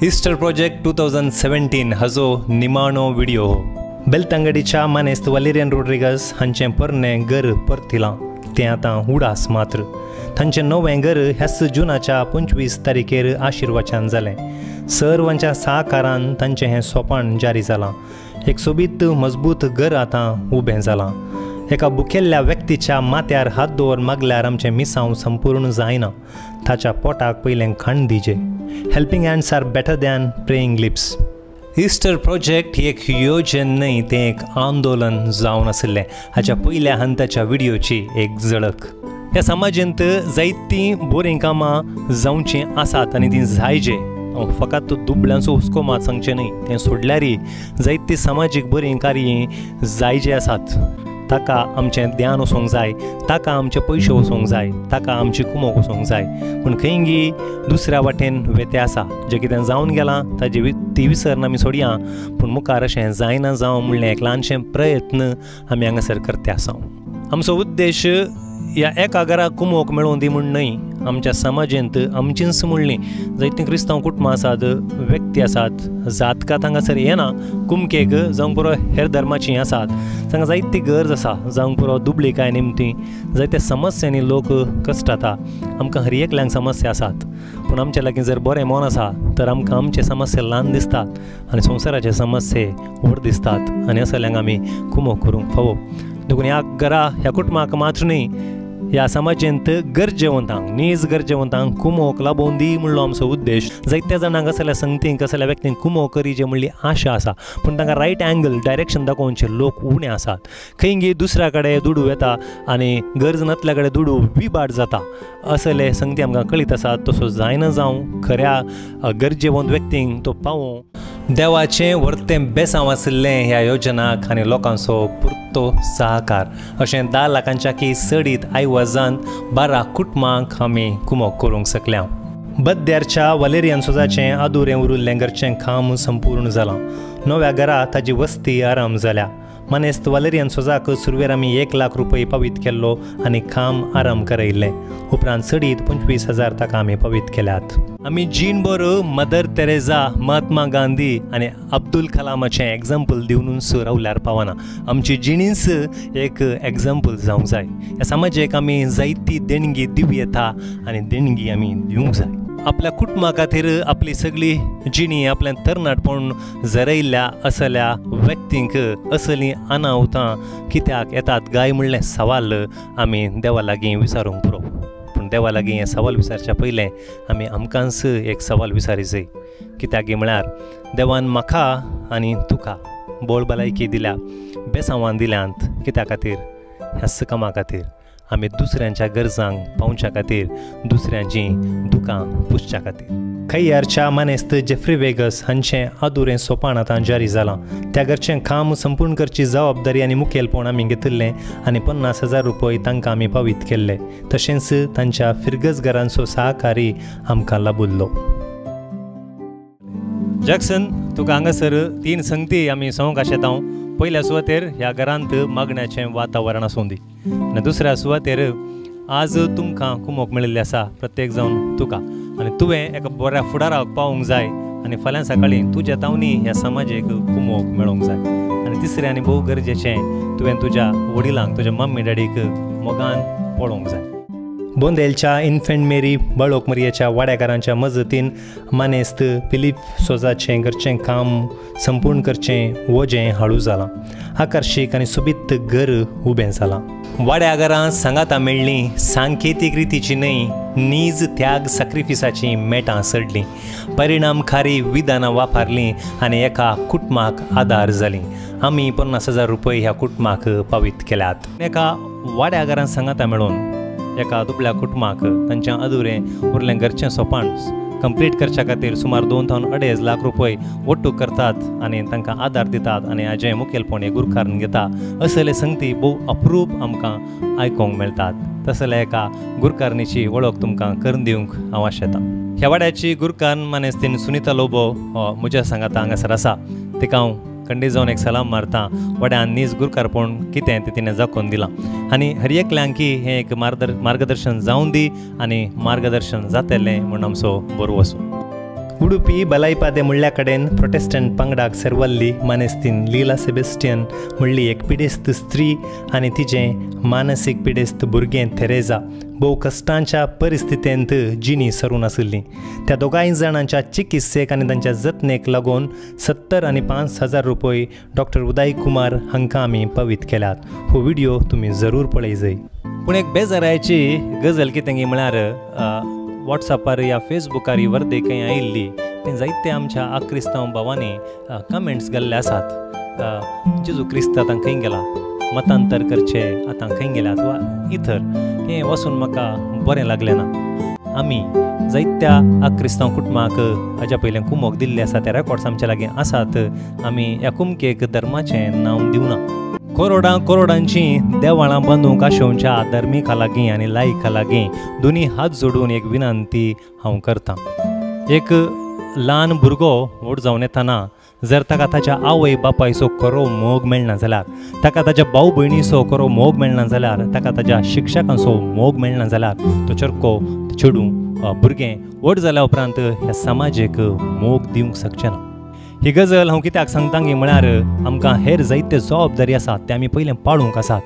Easter project 2017 हाजो निमाणो video बेलतंगडीच्या मानेस्त Valerian Rodrigues हांचें पोरनें घर परतिलां तें आतां उडास मात्र तांचें नवें घर ह्याच जुनाच्या 25 तारखेर आशिर्वादान जालें। सर्वांच्या सहकारान तांचें हें सोपान जारी जालां। एक सोबीत मजबूत घर आतां उबें जालां। एका बुकेल्ल्या व्यक्तीच्या माथ्यार हात दवर मागल्यार आमचें मिसांव संपूर्ण जायना। ताच्या पोटाक पयलें खाण दिजे। Helping hands are better than praying lips. Easter project ही एक योजन न्हय, तें एक आंदोलन जावन आशिल्लें। हाच्या पयल्या हंताच्या व्हिडिओची एक झळक। ह्या समाजांत जायतीं बरीं कामां जावचीं आसात आनी तीं जायजे। फकत दुबळ्यांचो हुस्को मात सांगचें न्हय, तें सोडल्यारय जायतीं सामाजीक बरीं कार्यां जायजे आसात। ताका आमचें ध्यान वचोंक जाय, ताका आमचे पयशे वचोंक जाय, ताका आमची कुमक वचोंक जाय। पूण खंयी दुसऱ्या वाटेन वेते आसा। जें कितें जावन गेलां ताजी ती विसरन आमी सोडया, पूण मुखार अशें जायना जावं म्हणलें एक ल्हानशें प्रयत्न आमी हांगासर करते आसा। आमचो उद्देश ह्या एका घराक कुमक मेळोवन दी म्हूण न्हय। आमच्या समाजांत आमचींच म्हणली जायतीं क्रिस्तांव कुटुंबां आसात, व्यक्ती आसात, जातकां हांगासर येना कुमकेक जावंक पुरो हेर धर्माचीं आसात। तांकां जायती गरज आसा, जावंक पुरो दुबळीकाय निमती जायत्या समस्यांनी लोक कश्टाता। आमकां हर एकल्यांक समस्या आसात, पूण आमच्या लागीं जर बरें मन आसा तर आमकां आमचे समस्या ल्हान दिसतात आनी संवसाराचे समस्ये व्हड दिसतात आनी असल्यांक आमी कुमक करूंक फावो। देखून ह्या घरा ह्या कुटुंबाक मात्र न्हय, ह्या समाजांत गरजेवंतांक नीज गरजेवंतांक कुमक लाबोवन दी म्हणलो आमचो उद्देश। जायत्या जाणांक असल्या संगतींक असल्या व्यक्तींक कुमक करी जे म्हणली आशा आसा, पूण तांकां रायट एंगल डायरेक्शन दाखोवचे लोक उणे आसात। खंयी दुसऱ्या कडेन दुडू येता आनी गरज नासल्या कडेन दुडू विबाट जाता। असले संगती आमकां कळीत आसात। तसो जायना जावं खऱ्या गरजेवंत व्यक्तींक तो पावो। देवाचें व्हरतें बेसांव आशिल्लें ह्या योजनाक आनी लोकांचो पुरतो सहकार। अशें 10 लाखांच्या की सडीत आयवजान 12 कुटुंबांक आमी कुमक करूंक शकल्या। बद्द्यारच्या वलेरियन सोजाचें आदुरें उरिल्लें घरचें काम संपूर्ण जालां। नव्या घरा ताजी वस्ती आराम जाल्या। मानेस्त वलेरियन सोजाक सुरवेर आमी 1 लाख रुपये पावीत केल्लो आनी काम आराम करयल्लें। उपरांत सडीत 25,000 ताका आमी पावीत केल्यात। आमी जीणभर मदर तेरेसा, महात्मा गांधी आनी अब्दुल कलामाचें एग्जाम्पल दिवनूच रावल्यार पावना। आमची जिणीच एक एग्जाम्पल जावंक जाय। ह्या समाजाक आमी जायती देणगी दिवं येता आनी देणगी आमी दिवंक जाय। आपल्या कुटुंबा खातीर आपली सगळी जिणी आपलें तरणाटपण जरयल्ल्या असल्या व्यक्तींक असलीं अनाहुतां कित्याक येतात गाय म्हणलें सवाल आमी देवा लागीं विचारूंक पुरो। पूण देवा लागीं हें सवाल विचारच्या पयलें आमी आमकांच एक सवाल विचारी जाय। कित्याक म्हळ्यार देवान म्हाका आनी तुका बोळ भलायकी दिल्या, बेसांवान दिल्यांत कित्या खातीर? ह्याच कामा खातीर आमी दुसऱ्यांच्या गरजांक पावच्या खातीर, दुसऱ्यांचीं दुखां पुसच्या खातीर। खैयारच्या मानेस्त जेफ्री वेगस हांचें आदुरें सोपान आतां जारी जालां। त्या घरचें काम संपूर्ण करची जबाबदारी आनी मुखेलपण आमी घेतिल्लें आनी 50,000 रुपये तांकां आमी पावीत केल्ले। तशेंच तांच्या फिरगस घरांचो सहकारी आमकां लाबुल्लो। जॅक्सन, तुका हांगासर 3 संगती आमी सांगूंक आशेतां। पयल्या सुवातेर ह्या घरांत मागण्याचें वातावरण आसूं दी आनी दुसऱ्या सुवातेर आज तुमकां कुमक मेळिल्ली आसा, प्रत्येक जावन तुका, आनी तुवें एका बऱ्या फुडाराक पावूंक जाय आनी फाल्यां सकाळीं तुज्या तावनी ह्या समाजाक कुमक मेळोवंक जाय। आनी तिसरें आनी भोव गरजेचें, तुवें तुज्या वडिलांक, तुज्या मम्मी डॅडीक मोगान पळोवंक जाय। बोंदेलच्या इन्फंट मेरी बाळोक मरियेच्या वाड्याकारांच्या मजतीन मानेस्त फिलीप सोजाचें घरचें काम संपूर्ण करचें वजें हाडू जालां। आकर्शीक आनी सोबीत घर उबें जालां। वाड्याघरां सांगातां मेळ्ळीं, सांकेतीक रितीची न्हय, नीज त्याग सॅक्रिफिसाची मेटां सडलीं। परिणामकारी विधानां वापरलीं आनी एका कुटुंबाक आदार जालीं। आमी 50,000 रुपये ह्या कुटुंबाक पावीत केल्यात। एका वाड्याघरां सांगातां मेळून एका दुबळ्या कुटुंबाक तांचें अधुरें उरलें घरचें सोपान कंप्लीट करच्या खातीर सुमार 2 ते 2.5 लाख रुपये वट्टू करतात आनी तांकां आदार दितात आनी हाजें मुखेलपण हे गुरकारण घेता। असले संगती भोव अप्रूप आमकां आयकोंक मेळटात। तसले एका गुरकारणीची वळख तुमकां करून दिवंक हांव आशेतां। ह्या वाड्याची गुरकारण मानेस्तीन सुनीता लोबो म्हज्या सांगाता हांगासर आसा। तिका हांव खंडी जावन एक सलाम मारता। वड्यान नीज गुरकारपण कितें तें तिणें दाखोवन दिलां आनी हर एकल्यांकी हें एक मार्गदर्शन जावन दी आनी मार्गदर्शन जातलें म्हूण आमचो बरो आसूं। उडुपी बलायपादे मुळ्या कडेन प्रोटेस्टंट पंगडाक सेरवल्ली मानेस्तीन लीला सेबेस्टियन म्हणली एक पिडेस्त स्त्री आनी तिचें मानसीक पिडेस्त भुरगें थेरेजा भोव कश्टांच्या परिस्थितींत जिणी सरून आशिल्लीं. त्या दोगांय जाणांच्या चिकित्सेक आनी तांच्या जतनेक लागून 70 आनी 5,000 रुपये डॉक्टर उदय कुमार हांकां आमी पवित केल्यात. हो व्हिडिओ तुमी जरूर पळयजय. पूण एक बेजारायची गजाल कितें म्हळ्यार वॉट्सॅपार या फेसबुकार वर्दे खंय आयिल्ली तें जायते आमच्या आक्रिस्तांव भावांनी कमेंट्स घाल्ले आसात. जेजू क्रिस्त आतां खंय गेला, मतांतर करचे आतां खंय गेल्यात वा इतर हें वचून म्हाका बरें लागलें ना. आमी जायत्या आक्रिस्तांव कुटुंबाक हाज्या पयलें कुमोक दिल्ले आसा, ते रेकॉर्ड्स आमचे लागीं आसात. आमी ह्या कुमकेक धर्माचें नांव दिवना. करोडांची देवळां बांदूंक आशोवच्या धर्मीका लागीं आनी लायका लागीं दोनी हात जोडून एक विनंती हांव करतां. एक ल्हान भुरगो व्हड जावन येताना जर ताका ताच्या आवय बापायचो खरो मोग मेळना जाल्यार, ताका ताच्या भाव भयणीचो खरो मोग मेळना जाल्यार, ताका ताच्या शिक्षकांचो मोग मेळना जाल्यार तो चरको चेडूं भुरगें व्हड जाल्या उपरांत ह्या समाजाक मोग दिवंक शकचें ना. ही गजाल हांव कित्याक सांगता की म्हळ्यार आमकां हेर जायते जबाबदारी आसात ते आमी पयलें पाळूंक आसात.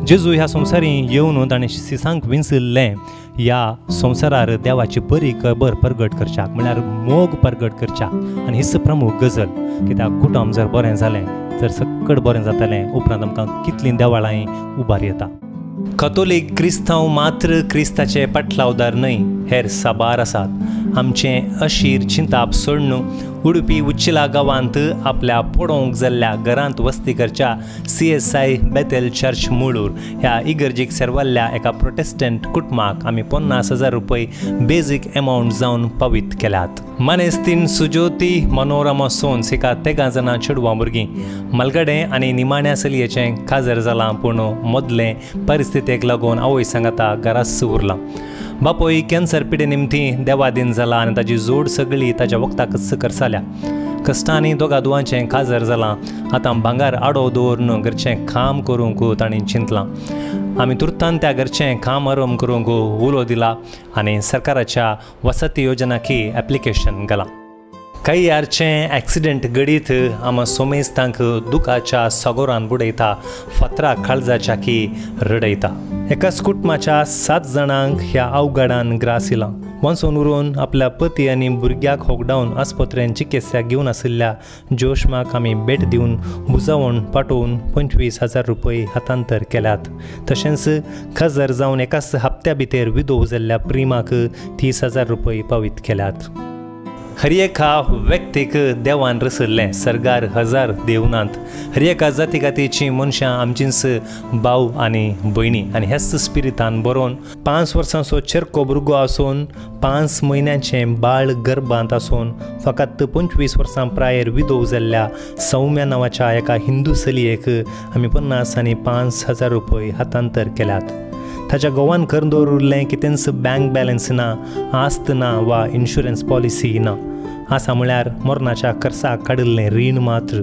जेजू ह्या संवसारी येवन ताणें सिसांक विंचल्लें ह्या संवसारार देवाची बरी खबर परगट करच्याक, म्हळ्यार मोग परगट करच्याक. आनी हीच प्रमुख गजाल. कित्याक कुटुंब जर बरें जालें जर सकट बरें जातलें उपरांत आमकां कितलीं देवाळांय उबार येता. कथोलीक क्रिस्तांव मात्र क्रिस्ताचे पाटलावदार न्हय, हेर साबार आसात. आमचें अशीर चिंताप सोडून उडुपी उच्चिला गांवांत आपल्या पडोवंक जाल्ल्या घरांत वस्ती करच्या CSI बेथेल चर्च मुळूर ह्या इगर्जेक सेरवल्ल्या एका प्रोटेस्टंट कुटुंबाक आमी 50,000 रुपये बेजीक अमावंट जावन पवित केल्यात. मानेस्तीन सुज्योती मनोरमा सोन्स एका 13 जाणां चेडवां भुरगीं मलगडे आनी निमाण्या चलयेचें काजर जालां, पूण मदले परिस्थितीक लागून आवय सांगाता घराच उरलां. बापोय कॅन्सर पिडे निमती देवादीन जाला आनी ताजी जोड सगळी ताच्या वखदाकच करसाल्या. कश्टांनी दोगा दुवांचें काजर जालां. आतां भांगार आडो दवरून घरचें काम करूंक ताणीं चिंतलां. आमी तुर्तान त्या घरचें काम आरंभ करूंक उलो दिला आनी सरकाराच्या वसती योजनाकी ऍप्लिकेशन घालां. काही यारचें ॲक्सिडेंट घडीत आम सोमेस्तांक दुखाच्या सगोरान बुडयता, फातरा काळजाच्या की रडयता. एकाच कुटुंबाच्या 7 जाणांक ह्या अवघडान ग्रास येयला. वचून उरून आपल्या पती आनी भुरग्याक होगडावन आस्पत्रेंत चिकित्सा घेवन आशिल्ल्या जोशमाक आमी भेट दिवन बुजावण पाठोवन 25,000 रुपये हस्तांतर केल्यात. तशेंच खाजर जावन एकाच हप्त्या भितर विधव जाल्ल्या प्रिमाक 30,000 रुपये पवित केल्यात. हर एका व्यक्तीक देवान रचल्लें सरगार हजार देवनांत. हर एका जातीगातीची मनशां आमचींच भाव आनी भयणी आनी हेच स्पिरितान बरोवन 5 वर्सांचो चेरको भुरगो आसून 5 म्हयन्यांचें बाळ गर्भांत आसून फकत 25 वर्सां प्रायर विधव जाल्ल्या सौम्या नांवाच्या एका हिंदू चलयेक आमी 50 आनी 5,000 रुपये हस्तांतर केल्यात. ताच्या गोवान करून दवरिल्लें कितेंच बँक बॅलन्स ना, आस्त ना वा इन्शुरन्स पॉलिसी ना. आसा म्हळ्यार मरणाच्या खर्चाक काडिल्लें रीण मात्र.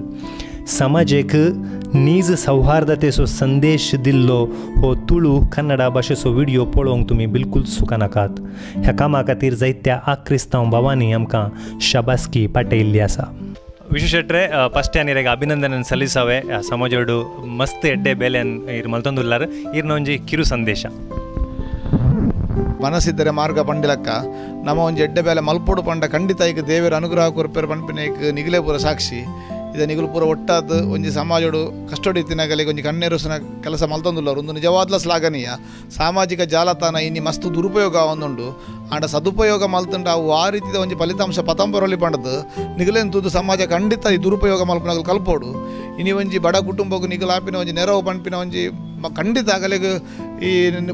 समाजेक नीज सौहार्दतेचो संदेश दिल्लो हो तुळू कन्नडा भाशेचो व्हिडिओ पळोवंक तुमी बिलकुल चुका नाकात. ह्या कामा खातीर जायत्या आक्रिस्तांव भावांनी आमकां शाबासकी पाटयल्ली आसा. ವಿಶೇಷಟ್ರೆ ಫಸ್ಟ್ ಏನಿರಾಗ ಅಭಿನಂದನೆ ಸಲ್ಲಿಸಾವೆ ಸಮಾಜೋಡು ಮಸ್ತ್ ಎಡ್ಡೆ ಬೇಲೆನ್ ಇರು ಮಲ್ತೊಂದುಲ್ಲಾರು ಇರ್ನ ಒಂಜಿ ಕಿರು ಸಂದೇಶ ಮನಸ್ಸಿದ್ದರೆ ಮಾರ್ಗ ಪಂಡಿಲಕ್ಕ ನಮ್ಮ ಒಂಜಿ ಎಡ್ಡೆ ಬೇಲೆ ಮಲ್ಪೋಡು ಪಂಡ ಖಂಡಿತ ಈಗ ದೇವರ ಅನುಗ್ರಹ ಕೊರ್ಪೇರು ಪಂಪಿನೇಕ್ ನಿಗಲೇ ಪೂರ ಸಾಕ್ಷಿ ಇದು ನಿಗಲು ಪೂರ ಒಟ್ಟಾದ ಒಂಜಿ ಸಮಾಜೋಡು ಕಷ್ಟೋಡಿ ತಿನ್ನಗಲಿಗೆ ಒಂಜಿ ಕಣ್ಣೇರುಸಿನ ಕೆಲಸ ಮಲ್ತೊಂದುಲ್ಲರು ಒಂದು ನಿಜವಾದ್ಲ ಶ್ಲಾಘನೀಯ. ಸಾಮಾಜಿಕ ಜಾಲತಾಣ ಇನ್ನಿ ಮಸ್ತ್ ದುರುಪಯೋಗ ಒಂದುಂಡು ಆಂಡ ಸದುಪಯೋಗ ಮಲ್ತುಂಡು ಅವು ಆ ರೀತಿಯ ಒಂಜಿ ಫಲಿತಾಂಶ ಪತಂಬರೊಲಿ ಪಂಡದು ನಿಗಲೇನು ತೂದು ಸಮಾಜ ಖಂಡಿತ ಈ ದುರುಪಯೋಗ ಮಲ್ಪನಗಲು ಕಲ್ಪೋಡು. ಇನಿ ಒಂಜಿ ಬಡ ಕುಟುಂಬಕ್ಕೂ ನಿಗಲು ಆಪಿನ ಒಂಜಿ ನೆರವು ಪಂಪಿನ ಒಂಜಿ ಖಂಡಿತ ಆಗಲಿಗೆ ಈ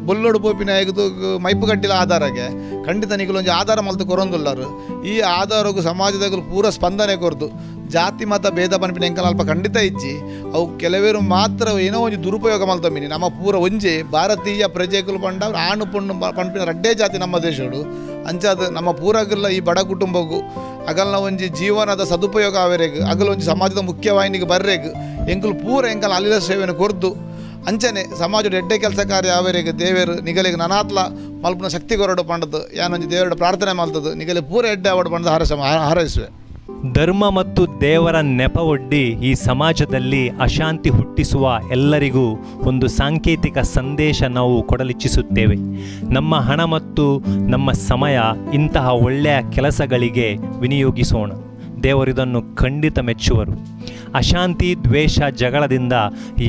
ಬೊಲ್ಲೋಡು ಪೋಪಿನ ಎಗದು ಮೈಪು ಕಟ್ಟಿಲ ಆಧಾರಗೆ ಖಂಡಿತ ನಿಗಲು ಒಂಜಿ ಆಧಾರ ಮಲ್ತು ಕೊರೊಂದುಲ್ಲಾರು. ಈ ಆಧಾರಗೂ ಸಮಾಜದಾಗಲು ಪೂರ ಸ್ಪಂದನೆ ಕೊರ್ದು ಜಾತಿ ಮತ ಭೇದ ಪನ್ಪಿನ ಎಂಕಲ್ ಅಲ್ಪ ಖಂಡಿತ ಇಜ್ಜಿ ಅವು ಕೆಲವೇರು ಮಾತ್ರ ಏನೋ ಒಂದು ದುರುಪಯೋಗ ಮಲ್ತೊಮ್ಮಿನಿ. ನಮ್ಮ ಪೂರ ಒಂಜೆ ಭಾರತೀಯ ಪ್ರಜೆಗಳು ಪಂಡ ಆಣು ಪಣ್ಣು ಪನ್ಪಿನ ರಡ್ಡೇ ಜಾತಿ ನಮ್ಮ ದೇಶಡು ಅಂಚಾದ ನಮ್ಮ ಪೂರಾಗಲ್ಲ ಈ ಬಡ ಕುಟುಂಬಕ್ಕೂ ಅಗಲ್ನ ಒಂಜಿ ಜೀವನದ ಸದುಪಯೋಗ ಆವೇರೆಗ್ ಅಗಲ ಒಂಜಿ ಸಮಾಜದ ಮುಖ್ಯವಾಹಿನಿಗೆ ಬರ್ರೆಗ್ ಎಂಕಲ್ ಪೂರ ಎಂಕಲ್ ಅಲ್ಲಿಲ ಸೇವೆಯನ್ನು ಕೊರ್ದು ಅಂಚನೆ ಸಮಾಜದ ಎಡ್ಡೆ ಕೆಲಸ ಕಾರ್ಯ ಆವೇರೆಗೆ ದೇವರು ನಿಗಲಿಗೆ ನನಾತ್ಲ ಮಲ್ಪನ ಶಕ್ತಿ ಕೊರಡು ಪಂಡದು ಯಾನೊಂದು ದೇವರ ಪ್ರಾರ್ಥನೆ ಮಾಡ್ತದೆ ನಿಗಲೆ ಪೂರ ಎಡ್ಡೆ ಅವಡು ಪಂಡ ಹಾರೈಸುವೆ. ಧರ್ಮ ಮತ್ತು ದೇವರ ನೆಪವೊಡ್ಡಿ ಈ ಸಮಾಜದಲ್ಲಿ ಅಶಾಂತಿ ಹುಟ್ಟಿಸುವ ಎಲ್ಲರಿಗೂ ಒಂದು ಸಾಂಕೇತಿಕ ಸಂದೇಶ ನಾವು ಕೊಡಲಿಚ್ಛಿಸುತ್ತೇವೆ. ನಮ್ಮ ಹಣ ಮತ್ತು ನಮ್ಮ ಸಮಯ ಇಂತಹ ಒಳ್ಳೆಯ ಕೆಲಸಗಳಿಗೆ ವಿನಿಯೋಗಿಸೋಣ. ದೇವರಿದನ್ನು ಖಂಡಿತ ಮೆಚ್ಚುವರು. ಅಶಾಂತಿ, ದ್ವೇಷ, ಜಗಳದಿಂದ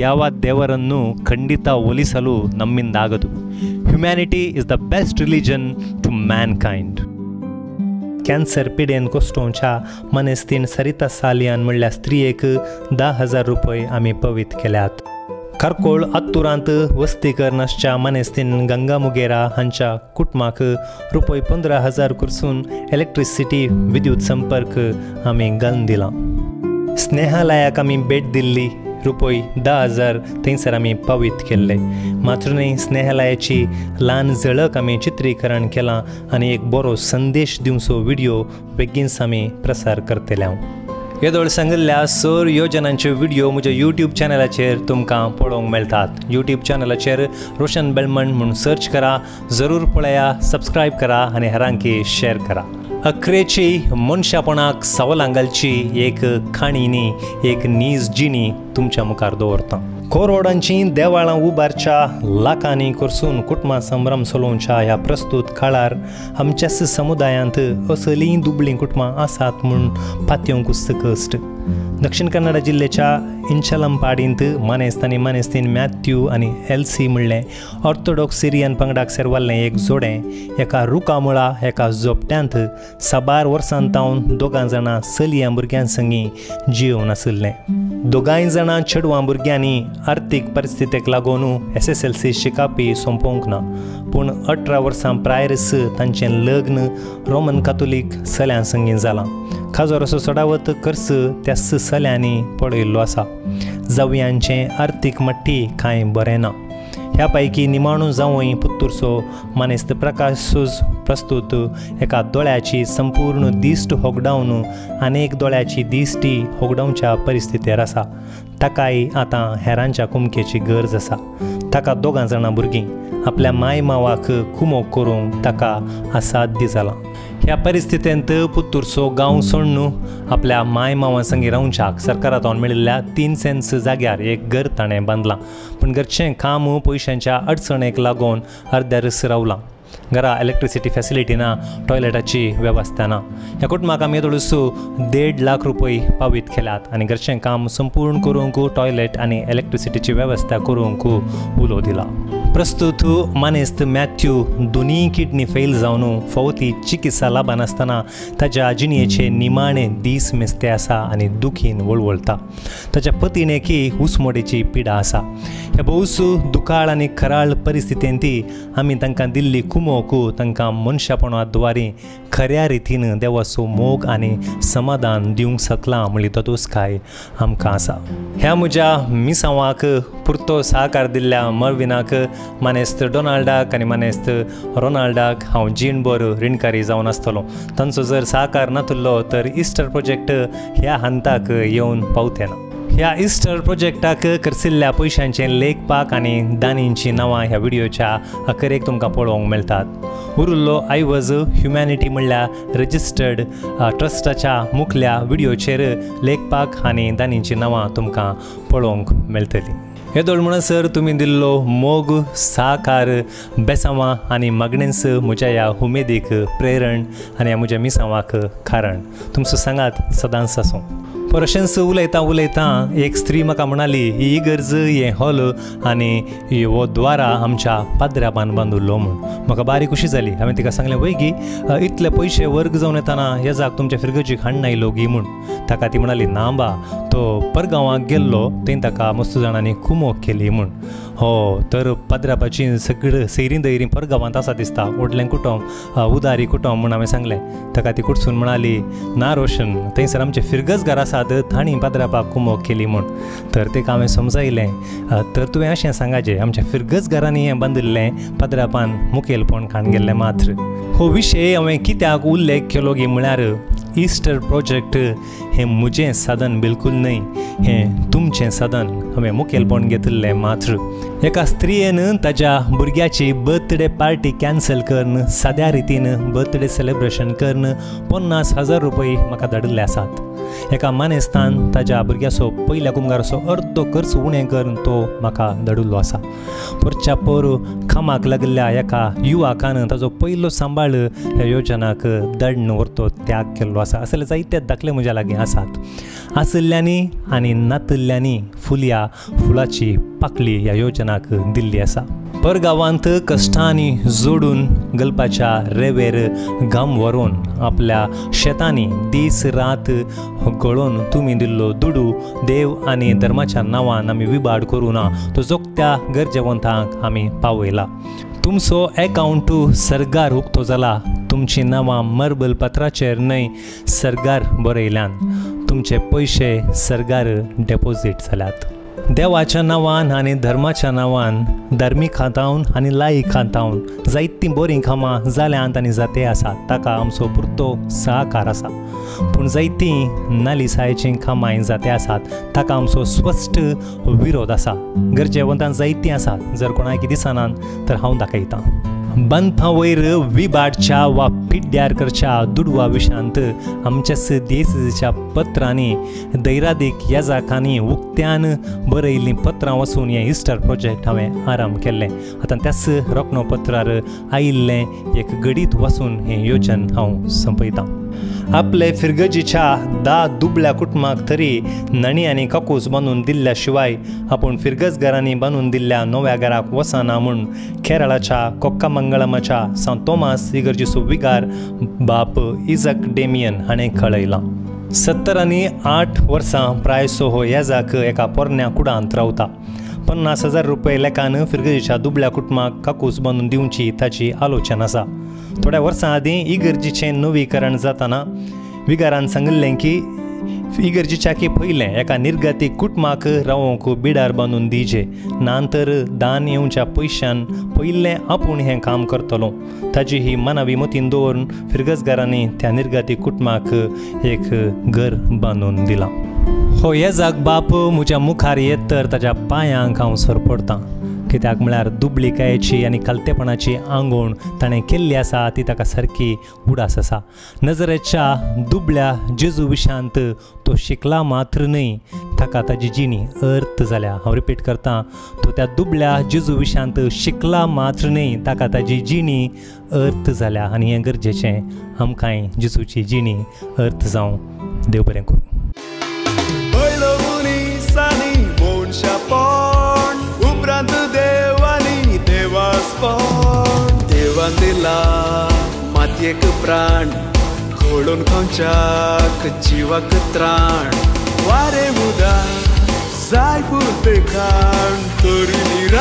ಯಾವ ದೇವರನ್ನು ಖಂಡಿತ ಒಲಿಸಲು ನಮ್ಮಿಂದಾಗದು. Humanity is the best religion to mankind. Cancer पिडेन कोस्टोंच्या मनेस्तीन सरिता सालियान म्हणल्या स्त्रियेक 10,000 रुपये आम्ही पवित केल्यात. कारकोळ आत्तुरांत वस्तीकरणाच्या मनेस्तीन गंगा मुगेरा हांच्या कुटुंबाक रुपये 15,000 करसून इलेक्ट्रिसिटी विद्युत संपर्क आम्ही घालून दिला. स्नेहालयाक आम्ही भेट दिल्ली. रुपये 10,000 थंयसर आमी पावीत केल्ले. मात्र न्ही, स्नेहालयाची ल्हान झळक आमी चित्रीकरण केलां आनी एक बरो संदेश दिवचो व्हिडिओ बेगीनच आमी प्रसार करतले. येदोळ सांगिल्ल्या 6 योजनांचे व्हिडिओ म्हज्या यूट्यूब चॅनलाचेर तुमकां पळोवंक मेळटात. यूट्यूब चॅनलाचेर रोशन बेलमन म्हणून सर्च करा, जरूर पळया, सबस्क्रायब करा आनी हेरांकी शेअर करा. अखरेची मनशापणाक सवलां घालची एक खाणी न्ही, एक नीज जिणी तुमच्या मुखार दवरता. कोरोडांची देवाळां उबारच्या लाखांनी करसून कुटुंबां संभ्रम चलोवच्या ह्या प्रस्तुत काळार आमच्याच समुदायांत असलीं दुबळीं कुटुंबां आसात म्हूण पातयेवंकूच कश्ट. दक्षिण कन्नड जिल्ह्याच्या इंचलंपाडींत मानेस्तीन मॅथ्यू आनी एल्सी म्हणलें ऑर्थोडॉक्स सिरियन पंगडाक सेरवाल्लें एक जोडें एका रुखामुळा एका जोपट्यांत 12 वर्सांतावन 2 जाणां चलयां भुरग्यां संगी जियोवन आशिल्लें. 2 जाणां चेडवां भुरग्यांनी आर्थीक परिस्थितीक लागून SSLC शिकापी सोंपोवंक ना, पूण 18 वर्सां प्रायरच तांचें लग्न रोमन कातोलीक चल्यां संगी जालां. खाजोर असो चडावत खर्च त्या चल्यांनी पळयल्लो आसा. जावयांचें आर्थीक मट्टी कांय बरें ना. ह्या पैकी निमाणो जावंय पुत्तूरचो मानेस्त प्रकाश सूज प्रस्तुत एका दोळ्याची संपूर्ण दिश्ट होगडावन आनेक दोळ्याची दिश्टी होगडावच्या परिस्थितीर आसा. ताकाय आतां हेरांच्या कुमकेची गरज आसा. ताका 2 जाणां भुरगीं. आपल्या माय मावाक कुमोग करूंक ताका असाध्य जालां. ह्या परिस्थितींत पुत्तूरचो गांव सोडून आपल्या माय मावा संगी रावच्याक सरकारांतल्यान मेळिल्ल्या 3 सेंस जाग्यार एक घर ताणें बांदलां. पूण घरचें काम पयशांच्या अडचणेक लागून अर्द्यारस रावलां. घरा इलेक्ट्रिसिटी फॅसिलिटी ना, टॉयलेटाची वेवस्था ना. ह्या कुटुंबाक आमी येदोळूच 1.5 लाख रुपये पावीत केल्यात आनी घरचें काम संपूर्ण करूंक टॉयलेट आनी इलेक्ट्रिसिटीची वेवस्था करूंक उलो दिला. प्रस्तुत मानेस्त मॅथ्यू दोनी किडनी फेल जावन फावती चिकित्सा लाभनासतना ताच्या जिणेचे निमाणे दीस मेस्ते आसा आनी दुखीन वळवळटा. ताच्या पत्नीकी उसमोडेची पिडा आसा. ह्या भोवूच दुकाळ आनी खराळ परिस्थितींत आमी तांकां दिल्ली कुमोक तांकां मनशापणाद्वारे खऱ्या रितीन देवाचो मोग आनी समाधान दिवंक शकलां म्हणली दोतोसकाय आमकां आसा. ह्या म्हज्या मिसावाक पुरतो सहकार दिल्ल्या मर्विनाक, मानेस्त डोनाल्डाक आनी मानेस्त रोनाल्डाक हांव जीणभर ऋणकारी जावन आसतलों. तांचो जर सहकार नातुल्लो तर इस्टर प्रोजेक्ट ह्या हंताक येवन पावते ना. ह्या इस्टर प्रोजेक्टाक खर्चिल्ल्या पयशांचें लेखपाक आनी दानींचीं नांवां ह्या व्हिडिओच्या अखेरेक तुमकां पळोवंक मेळटात. उरिल्लो आयवज ह्युमॅनिटी म्हणल्यार रजिस्टर्ड ट्रस्टाच्या मुखल्या व्हिडिओचेर लेखपाक आनी दानींचीं नांवां तुमकां पळोवंक मेळटलीं. येदोळ म्हणसर तुमी दिल्लो मोग, सहकार, बेसांवां आनी मागणेंस म्हज्या ह्या उमेदीक प्रेरण आनी ह्या म्हज्या मिसांवाक कारण. तुमचो सांगात सदांच आसूं. पर अशेंच उलयतां एक स्त्री म्हाका म्हणाली ही इगर्ज हें हॉल आनी हो द्वारा आमच्या पाद्र्याबान बांदुल्लो म्हूण. म्हाका बारीक खुशी जाली. हांवें तिका सांगलें वय गी इतले पयशे वर्ग जावन येताना येजाक तुमच्या फिरगजीक हाडून आयलो गी म्हूण. ताका ती म्हणाली ना बा, तो परगांवाक गेल्लो थंय ताका मस्त जाणांनी कुमोग केली म्हूण. हो तर पाद्रापाची सगळीं सैरीं दैरीं परगांवांत आसा दिसता. व्हडलें कुटुंब, उदारी कुटुंब म्हूण हांवें सांगलें. ताका ती कुडसून म्हणाली ना रोशन, थंयसर आमचे फिरगज घर आसात तांणी पाद्रापाक कुमोग केली म्हूण. तर ताका हांवें समजायलें तर तुवें अशें सांगाचें आमच्या फिरगज घरांनी हें बांदिल्लें पाद्रापान मुखेलपण खाण गेल्लें मात्र. हो विशय हांवें कित्याक उल्लेख केलो गी म्हळ्यार इस्टर प्रोजेक्ट हें म्हजें साधन बिलकूल न्हय, हें तुमचें साधन. हांवें मुखेलपण घेतिल्लें मात्र एका स्त्रियेन ताच्या भुरग्याची बर्थडे पार्टी कॅन्सल करून साद्या रितीन बर्थडे सेलिब्रेशन करून 50,000 रुपये म्हाका धाडिल्ले आसात. एका मानेस्तान ताच्या भुरग्याचो पयल्या कुंगाराचो अर्दो खर्च उणें करून तो म्हाका धाडिल्लो आसा. परच्या पर कामाक लागल्या एका युवकान ताजो पयलो सांबाळ ह्या योजनाक धाडून व्हरतो त्याग केल्लो आसा. असले जायते दाखले म्हज्या लागीं आसात. आसल्ल्यांनी आनी नातिल्ल्यांनी फुलया फुलाची पाकळी ह्या योजनाक दिल्ली आसा. परगांवांत कश्टांनी जोडून गलपाच्या रेवेर घाम व्हरून आपल्या शेतांनी दीस रात गळोवन तुमी दिल्लो दुडू देव आनी धर्माच्या नांवान आमी विबाड करूं ना. तो जोगत्या गरजेवंतांक आमी पावयला. तुमचो अकावंट सरकार उक्तो जाला. तुमची नांवां मार्बल पत्राचेर न्हय सरकार बरयल्यान. तुमचे पयशे सरकार डेपोजीट जाल्यात. देवाच्या नांवान आनी धर्माच्या नांवान धार्मीक खातावन आनी लायक खातावन जायतीं बरीं कामां जाल्यांत आनी जाते आसात. ताका आमचो पुरतो सहकार आसा. पूण जायतीं नालिसायेचीं कामां जाते आसात. ताका आमचो स्पश्ट विरोध आसा. गरजेवंतां जायतीं आसात. जर कोणाक दिसनात तर हांव दाखयतां. बांदपा वयर विबाडच्या वा पिड्ड्यार करच्या दुडवा विशांत आमच्याच देशच्या पत्रांनी दैरादीक येजाकांनी उक्त्यान बरयल्लीं पत्रां वचून हें इस्टर प्रोजेक्ट हांवें आराम केल्लें. आतां त्याच रत्नपत्रार आयिल्लें एक घडीत वचून हें योजन हांव संपयतां. आपले फिरगजीच्या 10 दुबळ्या कुटुंबाक तरी नणी आनी ककूस बांदून दिल्ल्या शिवाय आपूण फिरगजगारांनी बांदून दिल्ल्या नव्या घराक वचना म्हूण केरळाच्या कोक्कामंगळमाच्या सांत तोमास इगर्जेचो विगार बाप इझक डेमियन हाणें कळयलां. 78 वर्सां प्रायसो हो येजाक एका पोरण्या कुडांत रावता. 50,000 रुपये लेखान फिरगजीच्या दुबळ्या कुटुंबाक काकूस बांदून दिवची ताची आलोचना आसा. थोड्या वर्सां आदीं इगर्जीचें नवीकरण जाताना विगारान सांगिल्लें की इगर्जीच्या की पयलें एका निर्गतीक कुटुंबाक रावोंक बिडार बांदून दिवचे. नांतर दान येवच्या पयशान पयलें आपूण हें काम करतलो. ताची ही मानावी मतीन दवरून फिरगजगारांनी त्या निर्गतीक कुटुंबाक एक घर बांदून दिलां. हो येजाक बाप म्हज्या मुखार येत तर ताच्या पांयांक हांव सरपडटां. कित्याक म्हळ्यार दुबळिकायेची आनी कालतेपणाची आंगवण ताणें केल्ली आसा ती ताका सारकी उडास आसा. नजरेच्या दुबळ्या जेजू विशांत तो शिकला मात्र न्हय ताका ताजी जिणी अर्थ जाल्या. हांव रिपीट करतां. तो त्या दुबळ्या जेजू विशांत शिकला मात्र न्हय ताका ताजी जिणी अर्थ जाल्या. आनी हें गरजेचें आमकांय जेजूची जिणी अर्थ जावं. देव बरें करूं. देवान दिला मातयेक प्राण घोळून खंयच्याक जिवाक त्राण. वारे उदा जाय पुरते खाण तरी निराश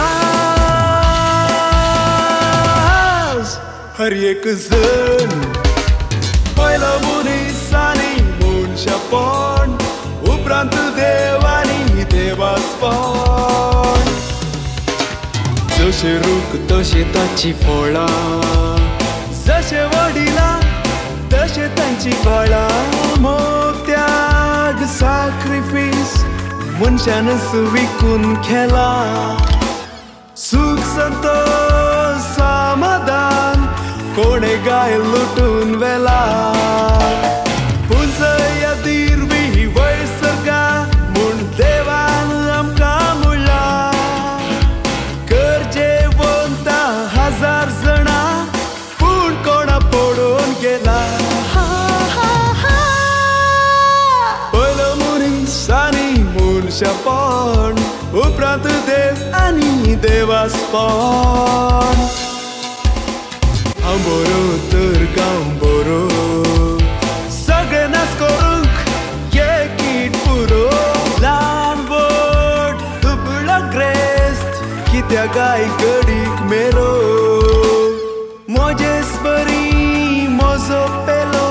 हर एक जण पयलो मनीस आनी मनशापण उपरांत देव आनी देवास्पण. जशे रूख तशे ताची फळां जशे वडिलां तशे तांची फळां. मोत्याग सॅक्रिफीस मनशान विकून केला. सुख संतोष समाधान कोणे गाय लुटून वेला. पुंजया दिरवी वैसर्गा म्हूण देवान आमकां म्हणला. गरजेवंता 1000 जाणां पूण कोणा पडून गेला. पयलो मनीस आनी मनशापण उपरांत देव आनी देवास्पण. हांव बरो तर गांव बरो सगळे नाच करूंक एक पुरो. ल्हान व्हड दुबळो ग्रेस्त कित्या गाय घडीक मेरो. मोजेस बरी मोजो पेलो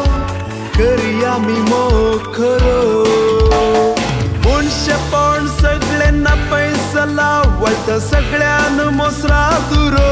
करी आमी मोखरो. मनशापण सगळे नापय जाला वळता सगळ्यान मोसरा दुरो.